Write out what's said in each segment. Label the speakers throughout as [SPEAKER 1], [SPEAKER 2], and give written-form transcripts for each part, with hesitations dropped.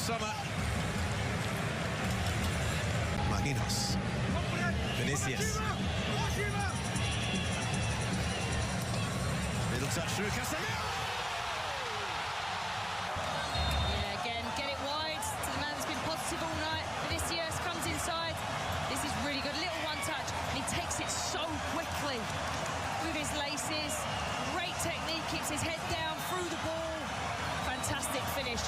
[SPEAKER 1] summer. Marquinhos. Vinicius. Little touch through Casemiro.
[SPEAKER 2] Yeah, again, get it wide to the man that's been positive all night. Vinicius comes inside. This is really good. Little one touch. And he takes it so quickly with his laces. Great technique. Keeps his head down through the ball. Fantastic finish.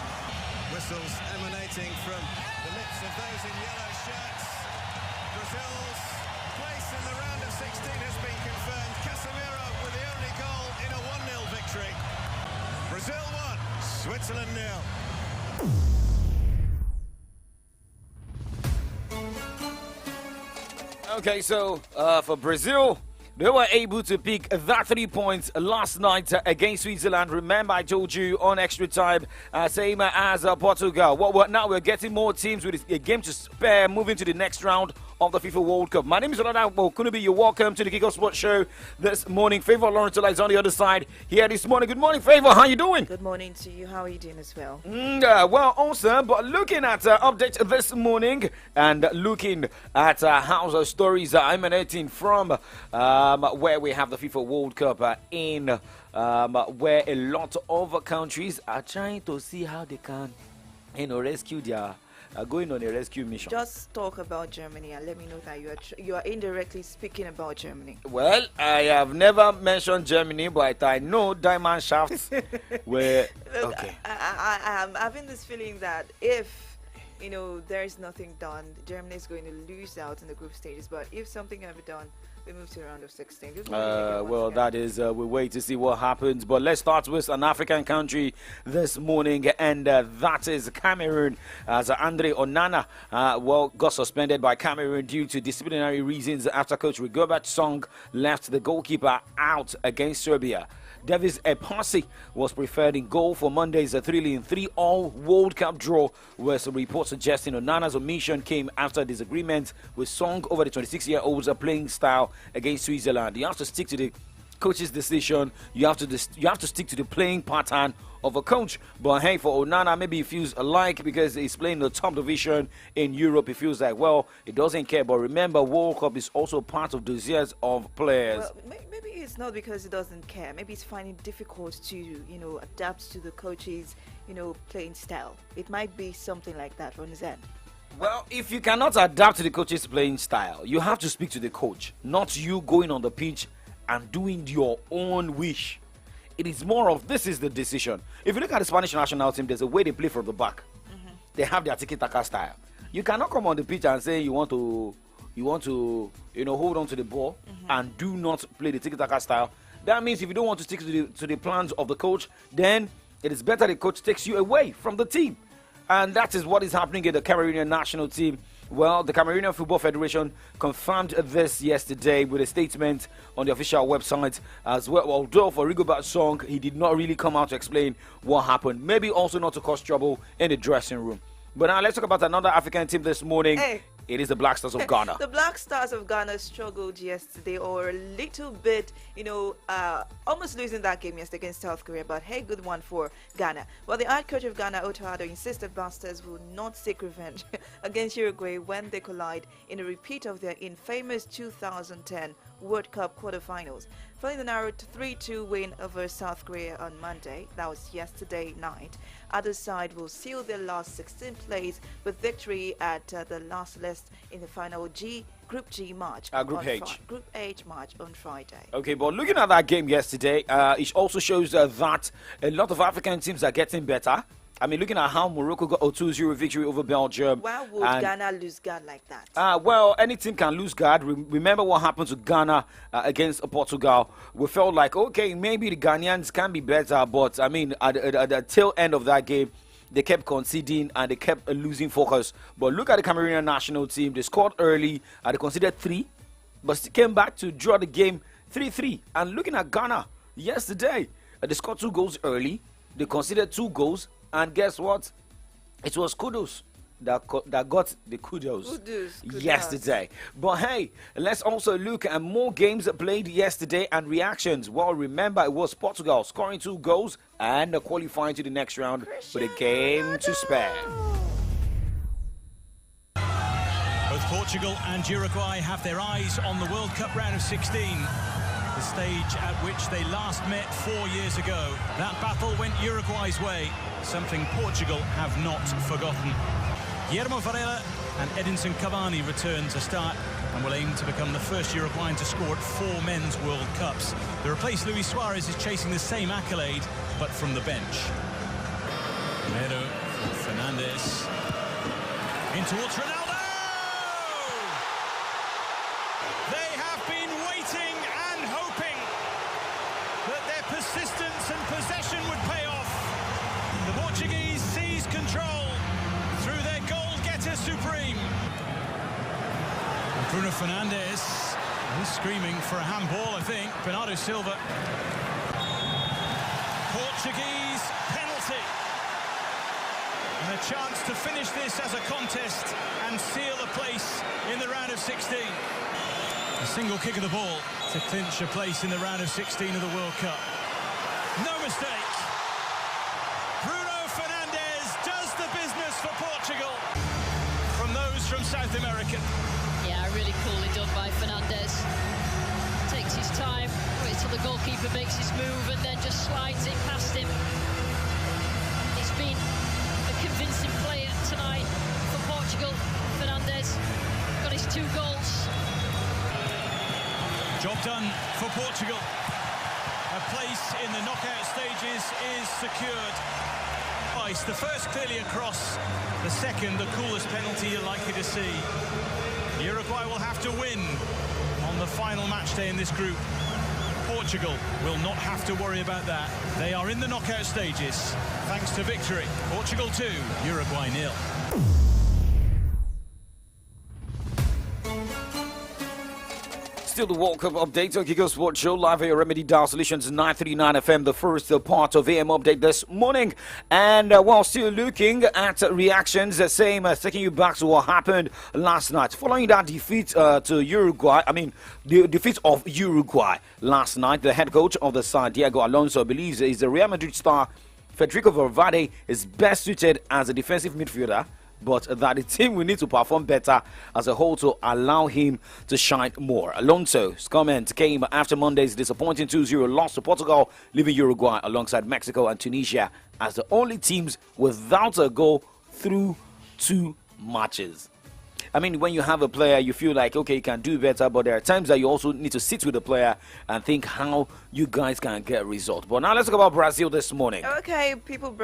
[SPEAKER 1] Whistles emanating from the lips of those in yellow shirts. Brazil's place in the round of 16 has been confirmed. Casemiro with the only goal in a 1-0 victory. Brazil 1, Switzerland 0.
[SPEAKER 3] Okay, so for Brazil, they were able to pick that 3 points last night against Switzerland. Remember, I told you on extra time, same as Portugal. Now we're getting more teams with a game to spare, moving to the next round of the FIFA World Cup. My name is Olada Kunubi. You're welcome to the Kickoff Sports Show this morning. Favor Lawrence is on the other side here this morning. Good morning, Favor. How you doing?
[SPEAKER 4] Good morning to you. How are you doing as well?
[SPEAKER 3] Well, awesome. But looking at update this morning and looking at how the stories are emanating from where we have the FIFA World Cup in where a lot of countries are trying to see how they can, rescue their. Going on a rescue mission.
[SPEAKER 4] Just talk about Germany and let me know that you are indirectly speaking about Germany.
[SPEAKER 3] Well, I have never mentioned Germany, but I know diamond shafts were
[SPEAKER 4] Look,
[SPEAKER 3] okay.
[SPEAKER 4] I'm having this feeling that if there is nothing done, Germany is going to lose out in the group stages. But if something can be done, we move to the round of 16.
[SPEAKER 3] Well, that is, we wait to see what happens. But let's start with an African country this morning, and that is Cameroon. As Andre Onana, got suspended by Cameroon due to disciplinary reasons after coach Rigobert Song left the goalkeeper out against Serbia. Davis Epasi was preferred in goal for Monday's thrilling 3-all World Cup draw, where some reports suggesting Onana's omission came after disagreement with Song over the 26-year-old's playing style against Switzerland. You have to stick to the coach's decision. You have to stick to the playing pattern of a coach. But hey, for Onana, maybe he feels alike because he's playing the top division in Europe. He feels like, well, he doesn't care. But remember, World Cup is also part of the years of players.
[SPEAKER 4] Well, maybe it's not because he doesn't care. Maybe he's finding it difficult to, adapt to the coach's, playing style. It might be something like that on his end.
[SPEAKER 3] Well, if you cannot adapt to the coach's playing style, you have to speak to the coach, not you going on the pitch and doing your own wish. It is more of this is the decision. If you look at the Spanish national team, there's a way they play from the back. They have their tiki-taka style. You cannot come on the pitch and say you want to hold on to the ball and do not play the tiki-taka style. That means if you don't want to stick to the plans of the coach, then it is better the coach takes you away from the team. And that is what is happening in the Cameroonian national team. Well, the Cameroonian Football Federation confirmed this yesterday with a statement on the official website as well. Although for Rigobert Song, he did not really come out to explain what happened. Maybe also not to cause trouble in the dressing room. But now let's talk about another African team this morning.
[SPEAKER 4] Hey.
[SPEAKER 3] It is the Black Stars of Ghana.
[SPEAKER 4] The Black Stars of Ghana struggled yesterday, or a little bit, almost losing that game yesterday against South Korea. But hey, good one for Ghana. Well, the head coach of Ghana, Otto Addo, insisted Black Stars will not seek revenge against Uruguay when they collide in a repeat of their infamous 2010 World Cup quarterfinals. Following the narrow 3-2 win over South Korea on Monday, that was yesterday night, other side will seal their last 16th place with victory at the last list in the final Group G match.
[SPEAKER 3] Group H.
[SPEAKER 4] Group H match on Friday.
[SPEAKER 3] Okay, but looking at that game yesterday, it also shows that a lot of African teams are getting better. I mean, looking at how Morocco got a 2-0 victory over Belgium.
[SPEAKER 4] Why would Ghana lose guard like that?
[SPEAKER 3] Well, any team can lose guard. Remember what happened to Ghana against Portugal. We felt like, okay, maybe the Ghanaians can be better. But, I mean, at the tail end of that game, they kept conceding and they kept losing focus. But look at the Cameroonian national team. They scored early. They conceded 3, but still came back to draw the game 3-3. And looking at Ghana yesterday, they scored 2 goals early. They conceded 2 goals. And guess what? It was Kudus that got the kudos yesterday. But hey, let's also look at more games played yesterday and reactions. Well, remember, it was Portugal scoring 2 goals and qualifying to the next round with a game to spare.
[SPEAKER 5] Portugal and Uruguay have their eyes on the World Cup round of 16, the stage at which they last met 4 years ago. That battle went Uruguay's way, something Portugal have not forgotten. Guillermo Varela and Edinson Cavani return to start and will aim to become the first Uruguayan to score at 4 men's World Cups. The replaced Luis Suarez is chasing the same accolade, but from the bench. Mero for Fernandes. In towards Ronaldo! They have been waiting and hoping that their persistence and possession would pay off. The Portuguese seize control through their goal-getter supreme. And Bruno Fernandes, he's screaming for a handball, I think. Bernardo Silva. Portuguese penalty. And a chance to finish this as a contest and seal a place in the round of 16. A single kick of the ball to clinch a place in the round of 16 of the World Cup. No mistake. Bruno Fernandes does the business for Portugal. From those from South America.
[SPEAKER 2] Yeah, really coolly done by Fernandes. Takes his time, waits till the goalkeeper makes his move and then just slides it past him. It's been a convincing player tonight for Portugal. Fernandes got his 2 goals.
[SPEAKER 5] Job done for Portugal. A place in the knockout stages is secured. Twice, the first clearly across, the second the coolest penalty you're likely to see. Uruguay will have to win on the final match day in this group. Portugal will not have to worry about that. They are in the knockout stages thanks to victory. Portugal 2, Uruguay 0.
[SPEAKER 3] Still the World Cup update on Kiko Sports Show live at your Remedy Dial Solutions 939 FM, the first part of AM update this morning. And while still looking at reactions, taking you back to what happened last night. Following that defeat to Uruguay, the defeat of Uruguay last night, the head coach of the side, Diego Alonso, believes is the Real Madrid star Federico Valverde is best suited as a defensive midfielder, but that the team will need to perform better as a whole to allow him to shine more. Alonso's comment came after Monday's disappointing 2-0 loss to Portugal, leaving Uruguay alongside Mexico and Tunisia as the only teams without a goal through 2 matches. When you have a player, you feel like, okay, you can do better, but there are times that you also need to sit with the player and think how you guys can get a result. But now let's talk about Brazil this morning.
[SPEAKER 4] Okay, people,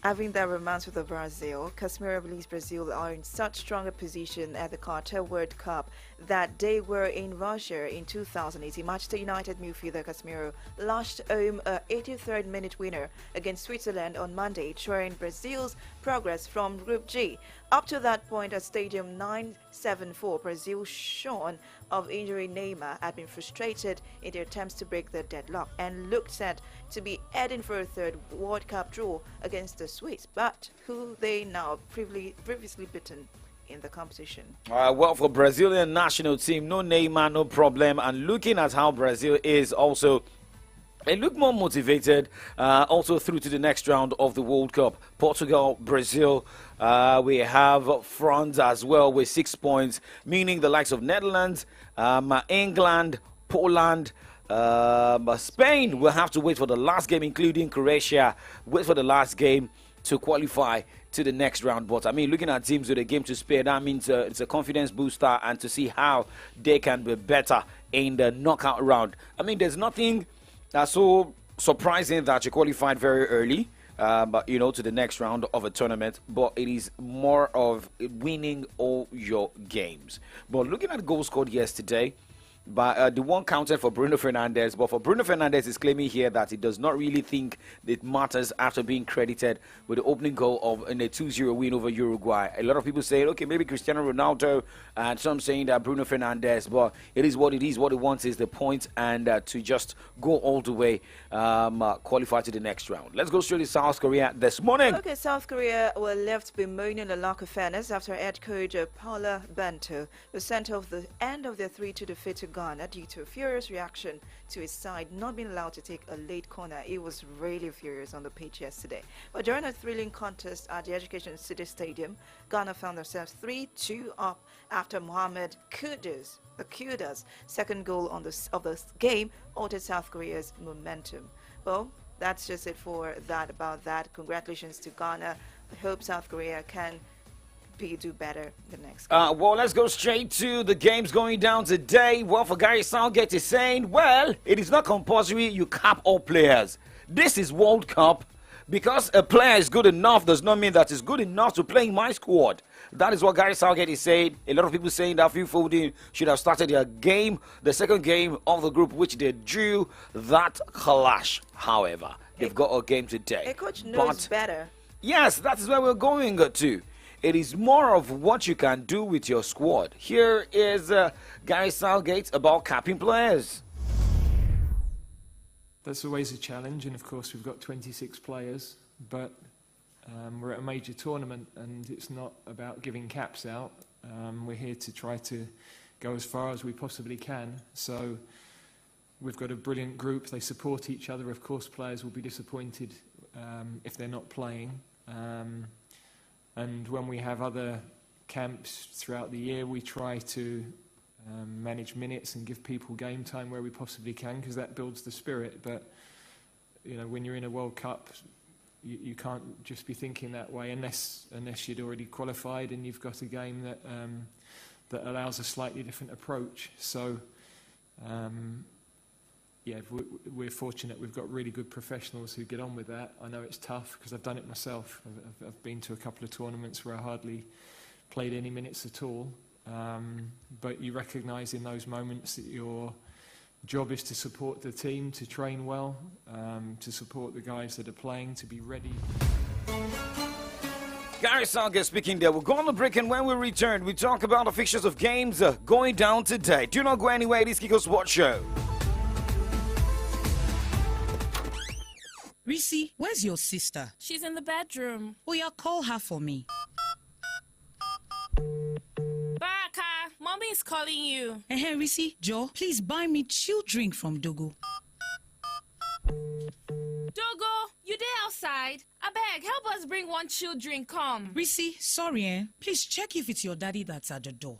[SPEAKER 4] having that romance with Brazil, Casemiro believes Brazil are in such stronger position at the Qatar World Cup that they were in Russia in 2018. Manchester United midfielder Casemiro lashed home a 83rd minute winner against Switzerland on Monday, showing Brazil's progress from Group G. Up to that point at Stadium 974, Brazil, shorn of injury Neymar, had been frustrated in their attempts to break the deadlock and looked set to be heading for a 3rd World Cup draw against the Swiss, but who they now previously beaten in the competition.
[SPEAKER 3] Well, for Brazilian national team, no Neymar, no problem. And looking at how Brazil is also, they look more motivated also through to the next round of the World Cup. Portugal, Brazil, we have France as well with 6 points, meaning the likes of Netherlands, England, Poland, Spain will have to wait for the last game, including Croatia, wait for the last game to qualify to the next round. But looking at teams with a game to spare, that means it's a confidence booster, and to see how they can be better in the knockout round. There's nothing so surprising that you qualified very early, but to the next round of a tournament. But it is more of winning all your games. But looking at goals scored yesterday, but the one counted for Bruno Fernandes. But for Bruno Fernandes is claiming here that he does not really think it matters after being credited with the opening goal in a 2-0 win over Uruguay. A lot of people say, okay, maybe Cristiano Ronaldo, and some saying that Bruno Fernandes. But it is what it is. What he wants is the point, and to just go all the way, qualify to the next round. Let's go straight to South Korea this morning.
[SPEAKER 4] Okay, South Korea were left bemoaning a lack of fairness after head coach Paula Bento was sent off the end of their 3-2 defeat to Ghana due to a furious reaction to his side not being allowed to take a late corner. He was really furious on the pitch yesterday. But during a thrilling contest at the Education City Stadium, Ghana found themselves 3-2 up after Mohamed Kudus, the Kudas' second goal of the game altered South Korea's momentum. Well, that's just it for that about that. Congratulations to Ghana. I hope South Korea can do better the next game.
[SPEAKER 3] Well, let's go straight to the games going down today. Well, for Gary Southgate is saying, well, it is not compulsory you cap all players. This is World Cup. Because a player is good enough does not mean that it's good enough to play in my squad. That is what Gary Southgate is saying. A lot of people saying that Phil Foden should have started their game, the second game of the group, which they drew. That clash, however, they've got a game today.
[SPEAKER 4] A coach knows better.
[SPEAKER 3] Yes, that is where we're going to. It is more of what you can do with your squad. Here is Gary Southgate about capping players.
[SPEAKER 6] That's always a challenge, and of course we've got 26 players, but we're at a major tournament and it's not about giving caps out. We're here to try to go as far as we possibly can. So we've got a brilliant group, they support each other. Of course players will be disappointed if they're not playing. And when we have other camps throughout the year, we try to manage minutes and give people game time where we possibly can, because that builds the spirit. But you know, when you're in a World Cup, you can't just be thinking that way unless you'd already qualified and you've got a game that that allows a slightly different approach. So yeah, we're fortunate. We've got really good professionals who get on with that. I know it's tough because I've done it myself. I've been to a couple of tournaments where I hardly played any minutes at all. But you recognise in those moments that your job is to support the team, to train well, to support the guys that are playing, to be ready.
[SPEAKER 3] Gary Southgate speaking there. We'll go on the break, and when we return, we talk about the fixtures of games going down today. Do not go anywhere. It is Kiko Sports Show.
[SPEAKER 7] Risi, where's your sister?
[SPEAKER 8] She's in the bedroom.
[SPEAKER 7] Oh, yeah, call her for me.
[SPEAKER 8] Baraka, Mommy is calling you.
[SPEAKER 7] Hey, Risi, Joe, please buy me chill drink from Dogo.
[SPEAKER 8] Dogo, you there outside? I beg, help us bring one chill drink, come.
[SPEAKER 7] Risi, sorry, please check if it's your daddy that's at the door.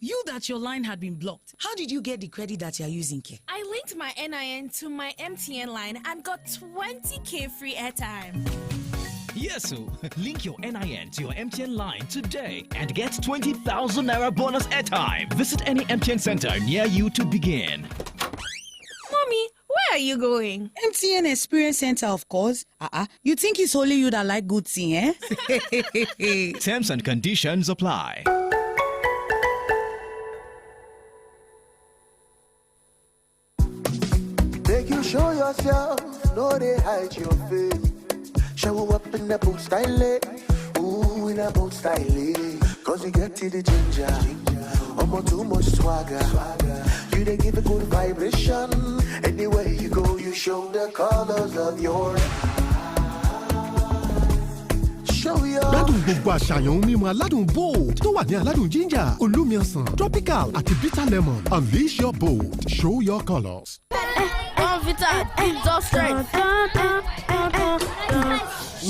[SPEAKER 7] You that your line had been blocked. How did you get the credit that you're using, Ke?
[SPEAKER 8] I linked my NIN to my MTN line and got 20K free airtime.
[SPEAKER 9] Yes, so link your NIN to your MTN line today and get 20,000 Naira bonus airtime. Visit any MTN center near you to begin.
[SPEAKER 8] Mommy, where are you going?
[SPEAKER 7] MTN Experience Center, of course. You think it's only you that like good thing, eh?
[SPEAKER 9] Terms and conditions apply.
[SPEAKER 10] Make you show yourself, no they hide your face. Show up in the boat style, ooh, in the boat style. Cause you get to the ginger, almost too much swagger. You they give a good vibration. Anywhere you go, you show the colors of your. Show your.
[SPEAKER 11] Ládùn gbogbo àṣàyàn mímu aládùn bold tó wà ní aládùn ginger, olómi ọsàn, tropical àti bitter lemon. Unleash your bold. Show your colors.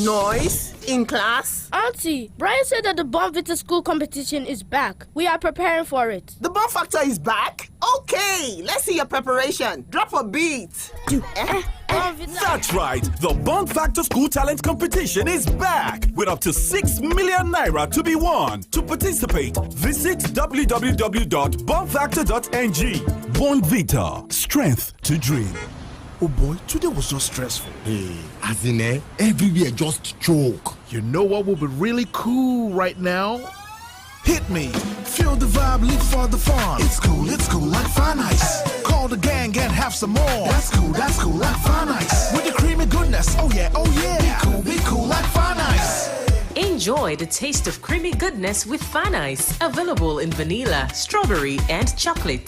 [SPEAKER 12] Noise in class.
[SPEAKER 13] Auntie, Brian said that the Bonvita school competition is back. We are preparing for it.
[SPEAKER 12] The Bon Factor is back? Okay, let's see your preparation. Drop a beat.
[SPEAKER 14] That's right. The Bon Factor School Talent Competition is back with up to 6 million naira to be won. To participate, visit www.bonfactor.ng. Bonvita, strength to dream.
[SPEAKER 11] Oh boy, today was just stressful. Hey, as in everywhere just choke. You know what would be really cool right now? Hit me. Feel the vibe, live for the fun. It's cool like Fun Ice. Call the gang and have some more. That's cool like Fun Ice. With the creamy goodness, oh yeah. Be cool like Fun Ice.
[SPEAKER 15] Enjoy the taste of creamy goodness with Fun Ice. Available in vanilla, strawberry, and chocolate.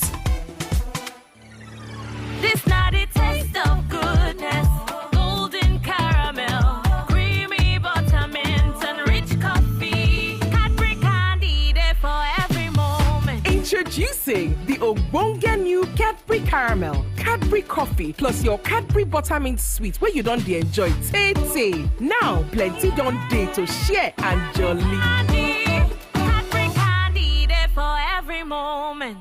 [SPEAKER 16] This not a taste of goodness. Golden caramel, creamy buttermint, and rich coffee. Cadbury candy there for every moment.
[SPEAKER 12] Introducing
[SPEAKER 17] caramel, Cadbury coffee, plus your Cadbury buttermint sweet where you don't enjoy tay. Now, plenty don't day to share and jolly.
[SPEAKER 16] Cadbury candy there for every moment.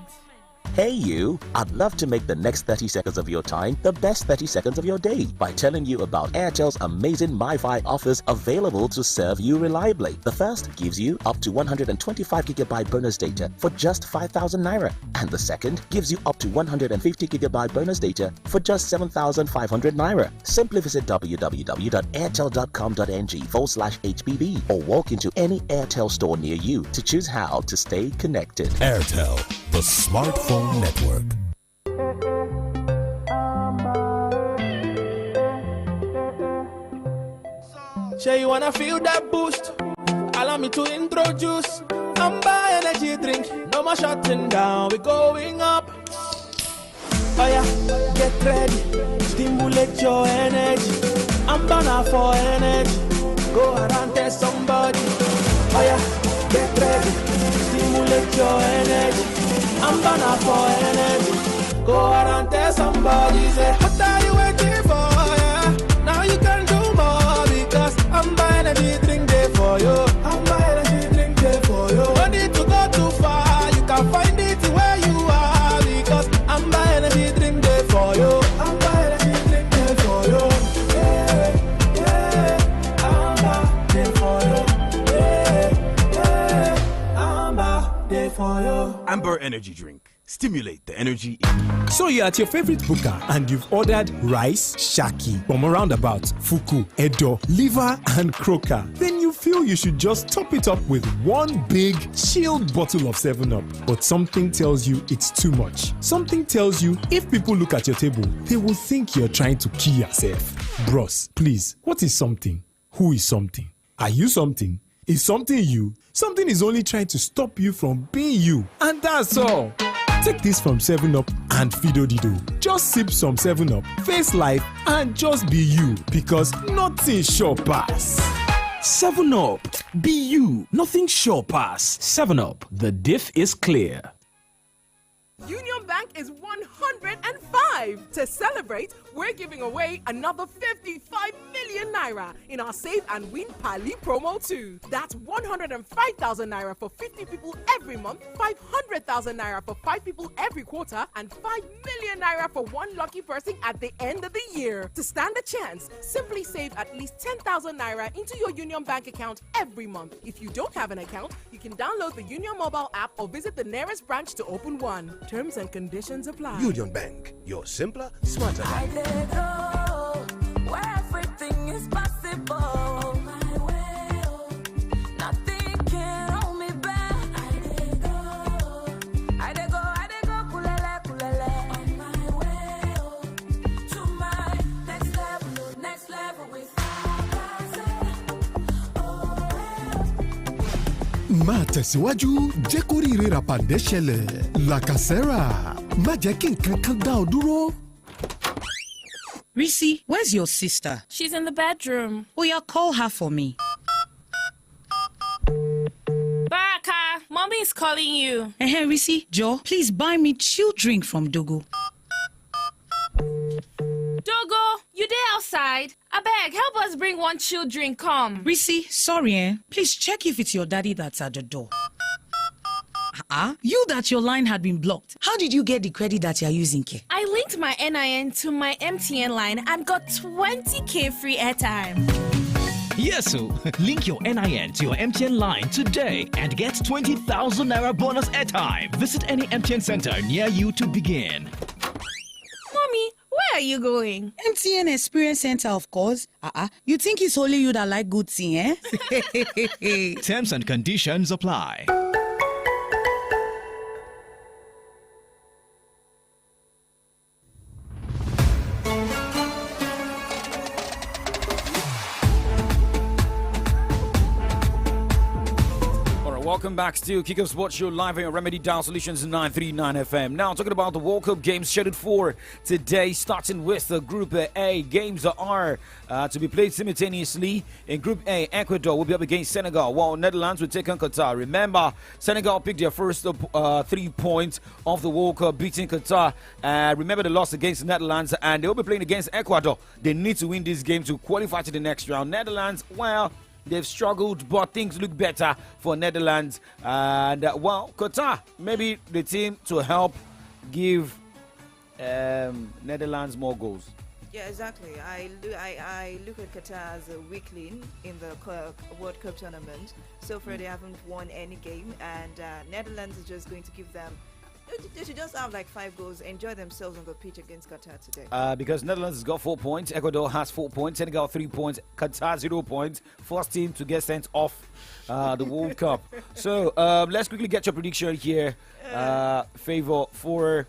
[SPEAKER 18] Hey you! I'd love to make the next 30 seconds of your time the best 30 seconds of your day by telling you about Airtel's amazing MiFi offers available to serve you reliably. The first gives you up to 125GB bonus data for just 5,000 Naira. And the second gives you up to 150GB bonus data for just 7,500 Naira. Simply visit www.airtel.com.ng/HBB or walk into any Airtel store near you to choose how to stay connected.
[SPEAKER 14] Airtel, the smartphone network.
[SPEAKER 19] Sure, you wanna feel that boost? Allow me to introduce Amber Energy Drink. No more shutting down, we're going up. Oh yeah, get ready, stimulate your energy. Amber now for energy. Go around, tell somebody. Oh yeah, get ready, stimulate your energy. Amber now for energy. Go around, tell somebody. Say, what are you waiting for? Yeah, now you can do more because Amber Energy Drink there for you. Amber Energy Drink there for you. No need to go too far, you can find it where you are because Amber Energy Drink there for you. Amber Energy Drink there for you. Yeah, Amber there for you. Yeah, Amber there for you.
[SPEAKER 20] Amber Energy Drink. Stimulate the energy.
[SPEAKER 21] So you're at your favorite booker and you've ordered rice, shaki, from roundabout, fuku, edo, liver and croaker. Then you feel you should just top it up with one big chilled bottle of 7-Up. But something tells you it's too much. Something tells you if people look at your table, they will think you're trying to kill yourself. Bros, please, what is something? Who is something? Are you something? Is something you? Something is only trying to stop you from being you. And that's all. Take this from 7-Up and Fido Dido. Just sip some 7-Up, face life, and just be you. Because nothing sure pass.
[SPEAKER 9] 7-Up. Be you. Nothing sure pass. 7-Up. The diff is clear.
[SPEAKER 17] Union Bank is 105. To celebrate, we're giving away another 55 million Naira in our Save and Win Pali promo too. That's 105,000 Naira for 50 people every month, 500,000 Naira for 5 people every quarter, and 5 million Naira for one lucky person at the end of the year. To stand a chance, simply save at least 10,000 Naira into your Union Bank account every month. If you don't have an account, you can download the Union mobile app or visit the nearest branch to open one. Terms and conditions apply.
[SPEAKER 22] Union Bank, your simpler, smarter bank.
[SPEAKER 16] Where everything is possible. My way, nothing can hold me back. I dey go, kulele. On my way, to my next level with
[SPEAKER 23] máa tẹ̀síwájú jẹ́ kó ríire ràpàdé ṣẹlẹ̀ làkàsẹ́rà má jẹ́ kí nǹkan kan dá ọ dúró.
[SPEAKER 7] Risi, where's your sister?
[SPEAKER 8] She's in the bedroom.
[SPEAKER 7] Oh, yeah, call her for me.
[SPEAKER 8] Baraka, mommy is calling you.
[SPEAKER 7] Hey, Risi, Joe, please buy me chill drink from Dogo.
[SPEAKER 8] Dogo, you there outside? Abeg, help us bring one chill drink, come.
[SPEAKER 7] Risi, sorry, please check if it's your daddy that's at the door. You that your line had been blocked. How did you get the credit that you're using, Ke?
[SPEAKER 8] I linked my NIN to my MTN line and got 20K free airtime.
[SPEAKER 9] Yes, so link your NIN to your MTN line today and get 20,000 Naira bonus airtime. Visit any MTN center near you to begin.
[SPEAKER 8] Mommy, where are you going?
[SPEAKER 7] MTN Experience Center, of course. You think it's only you that like good thing, eh?
[SPEAKER 9] Terms and conditions apply.
[SPEAKER 3] Welcome back to Kick Off Sports Show live on Remedy Down Solutions 939 FM. Now, talking about the World Cup games scheduled for today, starting with the Group A. Games are to be played simultaneously. In Group A, Ecuador will be up against Senegal, while Netherlands will take on Qatar. Remember, Senegal picked their first 3 points of the World Cup, beating Qatar. Remember the loss against Netherlands, and they will be playing against Ecuador. They need to win this game to qualify to the next round. Netherlands, well, they've struggled, but things look better for Netherlands. And, Qatar, maybe the team to help give Netherlands more goals.
[SPEAKER 4] Yeah, exactly. I look at Qatar as a weakling in the World Cup tournament. So far, they haven't won any game, and Netherlands is just going to give them. They should just have like 5 goals, enjoy themselves on the pitch against Qatar today.
[SPEAKER 3] Because Netherlands has got 4 points, Ecuador has 4 points, Senegal 3 points, Qatar 0 points. First team to get sent off the World Cup. So let's quickly get your prediction here. Favor for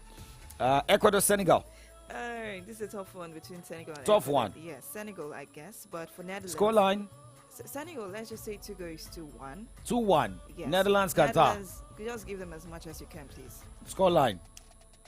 [SPEAKER 3] Ecuador, Senegal.
[SPEAKER 4] Alright, this is a tough one between Senegal and
[SPEAKER 3] Tough
[SPEAKER 4] Ecuador.
[SPEAKER 3] one.
[SPEAKER 4] Yes, Senegal, I guess. But for Netherlands.
[SPEAKER 3] Scoreline.
[SPEAKER 4] Senegal, let's just say 2 goals to 1.
[SPEAKER 3] 2-1.
[SPEAKER 4] Yes.
[SPEAKER 3] Netherlands, Qatar.
[SPEAKER 4] Netherlands, just give them as much as you can, please.
[SPEAKER 3] Scoreline.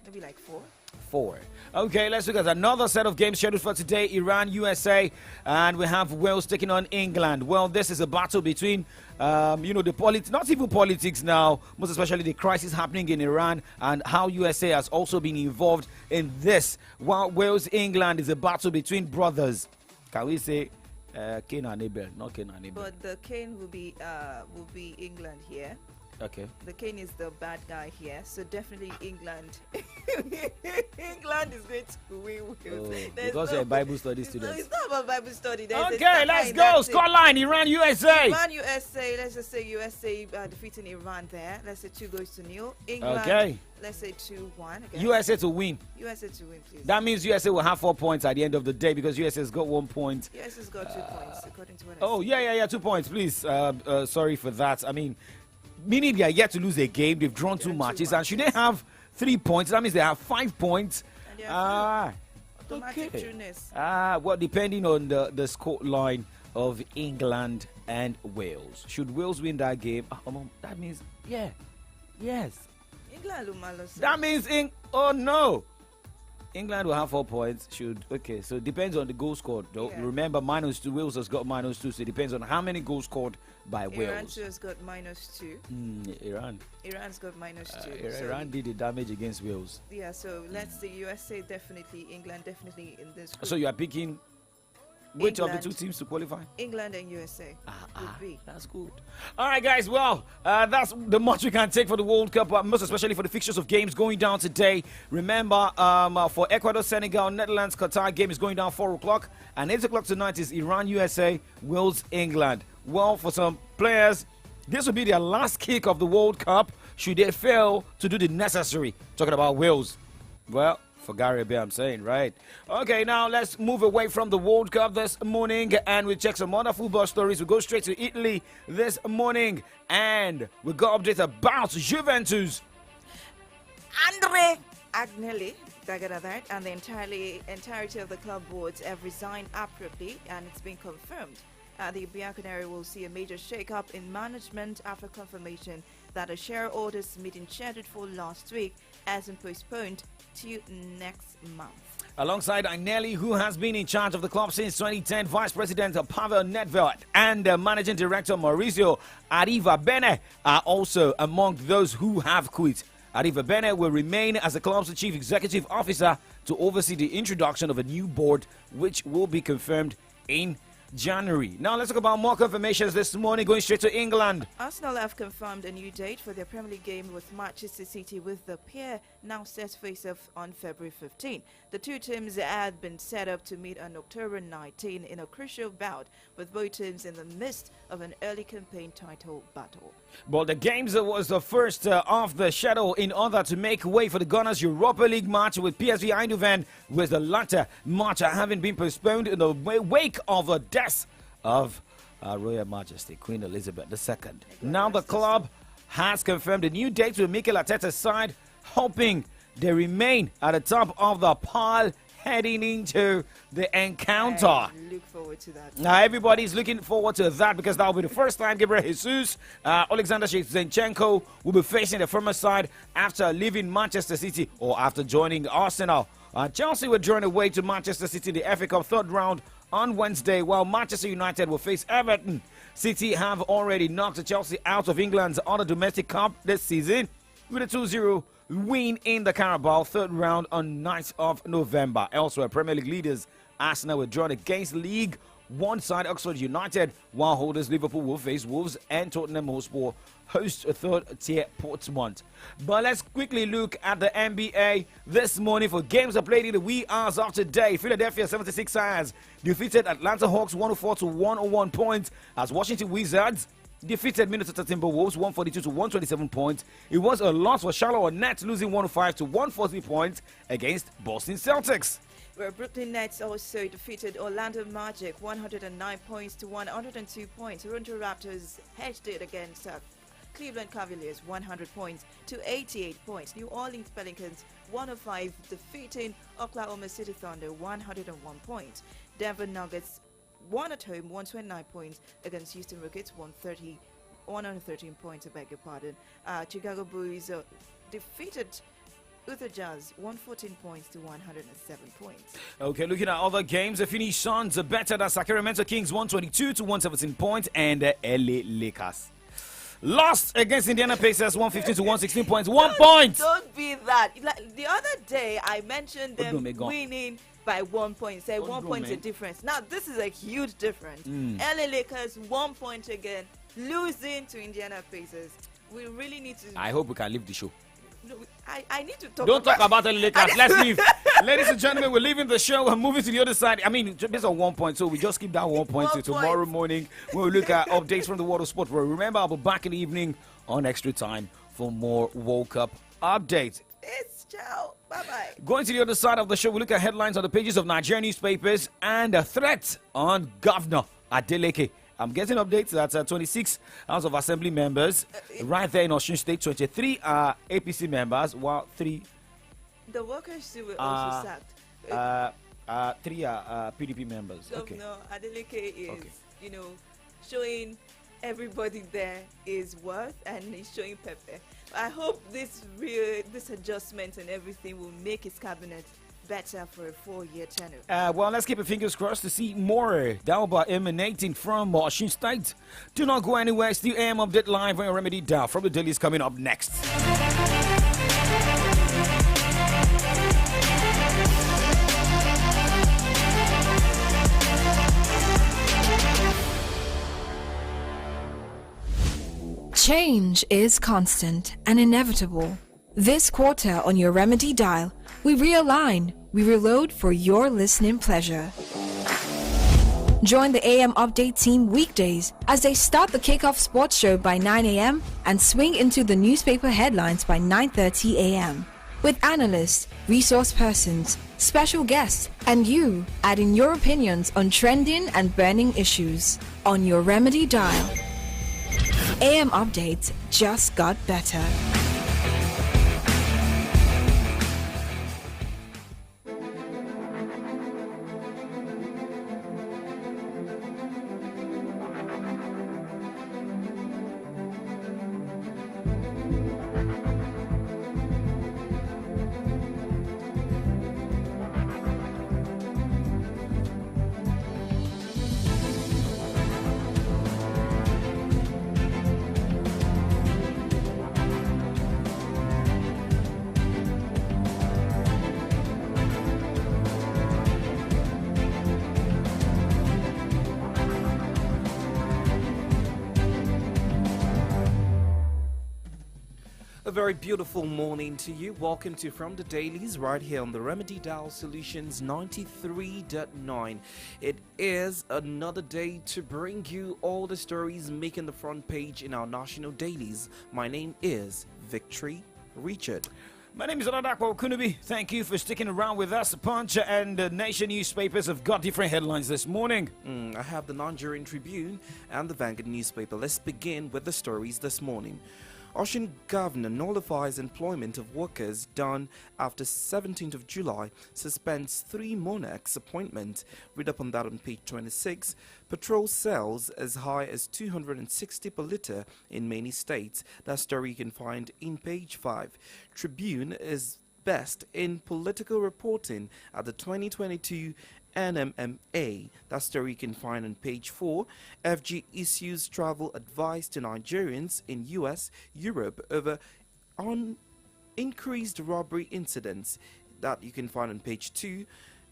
[SPEAKER 4] Maybe like 4.
[SPEAKER 3] 4. Okay, let's look at another set of games scheduled for today. Iran, USA, and we have Wales taking on England. Well, this is a battle between, the politics, not even politics now, most especially the crisis happening in Iran and how USA has also been involved in this. While Wales, England is a battle between brothers. Can we say Cain and Abel? Not Cain and Abel.
[SPEAKER 4] But the Kane will be England here.
[SPEAKER 3] Okay.
[SPEAKER 4] The Kane is the bad guy here, so definitely England. England is going to win.
[SPEAKER 3] Because you're a Bible study student.
[SPEAKER 4] It's not about Bible study.
[SPEAKER 3] Okay, let's go. Scoreline, Iran, USA.
[SPEAKER 4] Iran, USA. Let's just say USA defeating Iran there. Let's say 2-0. England.
[SPEAKER 3] Okay.
[SPEAKER 4] Let's say 2-1.
[SPEAKER 3] USA to win.
[SPEAKER 4] USA to win, please.
[SPEAKER 3] That means USA will have 4 points at the end of the day because USA has got 1 point.
[SPEAKER 4] USA's got 2 points, according to what I
[SPEAKER 3] Oh,
[SPEAKER 4] see.
[SPEAKER 3] yeah, 2 points, please. Sorry for that. I mean, meaning they are yet to lose a game. They've drawn 2 matches. And should they have 3 points, that means they have 5 points.
[SPEAKER 4] Automatic trueness.
[SPEAKER 3] Well, depending on the score line of England and Wales. Should Wales win that game, that means, yes.
[SPEAKER 4] England will malo.
[SPEAKER 3] That means, oh no. England will have 4 points. So it depends on the goal scored. Though.
[SPEAKER 4] Yeah.
[SPEAKER 3] Remember, -2. Wales has got -2. So it depends on how many goals scored by
[SPEAKER 4] Iran
[SPEAKER 3] Wales.
[SPEAKER 4] too has got -2.
[SPEAKER 3] Iran.
[SPEAKER 4] Iran's got -2. So
[SPEAKER 3] Iran did the damage against Wales.
[SPEAKER 4] yeah, so let's see. USA definitely, England definitely in this group.
[SPEAKER 3] So you are picking which of the
[SPEAKER 4] England.
[SPEAKER 3] 2 teams to qualify?
[SPEAKER 4] England and USA would be.
[SPEAKER 3] That's good. All right, guys. Well, that's the much we can take for the World Cup, most especially for the fixtures of games going down today. Remember, for Ecuador, Senegal, Netherlands, Qatar game is going down 4 o'clock. And 8 o'clock tonight is Iran, USA, Wales, England. Well, for some players, this will be their last kick of the World Cup should they fail to do the necessary. Talking about Wales. Well, for Gary Bear, I'm saying, right? Okay, now let's move away from the World Cup this morning and we check some other football stories. We go straight to Italy this morning and we got updates about Juventus.
[SPEAKER 4] Andre Agnelli, and the entirety of the club boards have resigned abruptly, and it's been confirmed. The Bianconeri will see a major shake-up in management after confirmation that a shareholders meeting scheduled for last week has been postponed to next month.
[SPEAKER 3] Alongside Agnelli, who has been in charge of the club since 2010, Vice President Pavel Nedved and Managing Director Maurizio Arrivabene are also among those who have quit. Arrivabene will remain as the club's Chief Executive Officer to oversee the introduction of a new board, which will be confirmed in January. Now let's talk about more confirmations this morning, going straight to England.
[SPEAKER 4] Arsenal have confirmed a new date for their Premier League game with Manchester City, with the pair now set to face off on February 15. The two teams had been set up to meet on October 19 in a crucial bout, with both teams in the midst of an early campaign title battle.
[SPEAKER 3] Well, the games was the first of the schedule in order to make way for the Gunners' Europa League match with PSV Eindhoven, with the latter match having been postponed in the wake of a death of Royal Majesty Queen Elizabeth II. Now the club has confirmed a new date with Mikel Arteta's side, hoping they remain at the top of the pile heading into the encounter.
[SPEAKER 4] Look forward to that.
[SPEAKER 3] Now, everybody's looking forward to that because that will be the first time Gabriel Jesus, Alexander Zinchenko will be facing the former side after leaving Manchester City or after joining Arsenal. Chelsea will join away to Manchester City in the FA Cup third round on Wednesday, while Manchester United will face Everton. City have already knocked Chelsea out of England's other domestic cup this season with a 2-0 win in the Carabao third round on 9th of November. Elsewhere, Premier League leaders Arsenal will draw against League One side Oxford United, while holders Liverpool will face Wolves and Tottenham Hotspur host a third-tier Portsmouth. But let's quickly look at the NBA this morning for games that played in the wee hours of today. Philadelphia 76ers defeated Atlanta Hawks 104-101 points as Washington Wizards defeated Minnesota Timberwolves 142-127 points. It was a loss for Charlotte Hornets, losing 105-140 points against Boston Celtics.
[SPEAKER 4] Where Brooklyn Nets also defeated Orlando Magic 109 points to 102 points. Toronto Raptors hedged it against Cleveland Cavaliers 100 points to 88 points. New Orleans Pelicans 105 defeating Oklahoma City Thunder 101 points. Denver Nuggets won at home 129 points against Houston Rockets 113 points, I beg your pardon. Chicago Bulls defeated Utah Jazz 114 points to 107 points.
[SPEAKER 3] Okay, looking at other games, the Phoenix Suns are better than Sacramento Kings 122-117 points, and the LA Lakers lost against Indiana Pacers 115-116 points. 1 point.
[SPEAKER 4] Don't be that. Like, the other day I mentioned them winning by 1 point. Say 1 point a difference. Now this is a huge difference. LA Lakers 1 point again, losing to Indiana Pacers. We really need to.
[SPEAKER 3] I hope we can leave the show.
[SPEAKER 4] No, I need to talk.
[SPEAKER 3] Don't talk about the Lakers. Let's leave. Ladies and gentlemen, we're leaving the show and moving to the other side. I mean, based on 1 point, so we just keep that 1 point till tomorrow morning when we look at updates from the world of sport. But remember, I'll be back in the evening on Extra Time for more World Cup updates.
[SPEAKER 4] It's ciao. Bye-bye.
[SPEAKER 3] Going to the other side of the show, we look at headlines on the pages of Nigerian newspapers and a threat on Governor Adeleke. I'm getting updates that 26 House of Assembly members right there in Osun State, 23 are APC members, while 3...
[SPEAKER 4] The workers who were also sacked.
[SPEAKER 3] 3 are PDP members.
[SPEAKER 4] Governor Adeleke is, showing everybody there is worth and he's showing pepper. I hope this adjustment and everything will make his cabinet better for a 4-year tenure.
[SPEAKER 3] Well, let's keep our fingers crossed to see more Dalba emanating from Osun State. Do not go anywhere. Still AM Update Live on Remedy Dow from the Daily is coming up next.
[SPEAKER 1] Change is constant and inevitable. This quarter on your Remedy Dial, we realign, we reload for your listening pleasure. Join the AM Update team weekdays as they start the kickoff sports show by 9 a.m. and swing into the newspaper headlines by 9:30 a.m. With analysts, resource persons, special guests, and you adding your opinions on trending and burning issues on your Remedy Dial. AM Updates just got better.
[SPEAKER 2] A very beautiful morning to you. Welcome to From the Dailies right here on the Remedy Dial Solutions 93.9. It is another day to bring you all the stories making the front page in our national dailies. My name is Victory Richard.
[SPEAKER 3] My name is Oladapo Kunubi. Thank you for sticking around with us. Punch and the Nation newspapers have got different headlines this morning.
[SPEAKER 2] I have the Nigerian Tribune and the Vanguard newspaper. Let's begin with the stories this morning. Ocean governor nullifies employment of workers done after 17th of July, suspends 3 monarchs' appointment. Read up on that on page 26. Petrol sells as high as 260 per litre in many states. That story you can find in page 5. Tribune is best in political reporting at the 2022 NMMA. That story you can find on page 4. FG issues travel advice to Nigerians in US, Europe over increased robbery incidents. That you can find on page 2.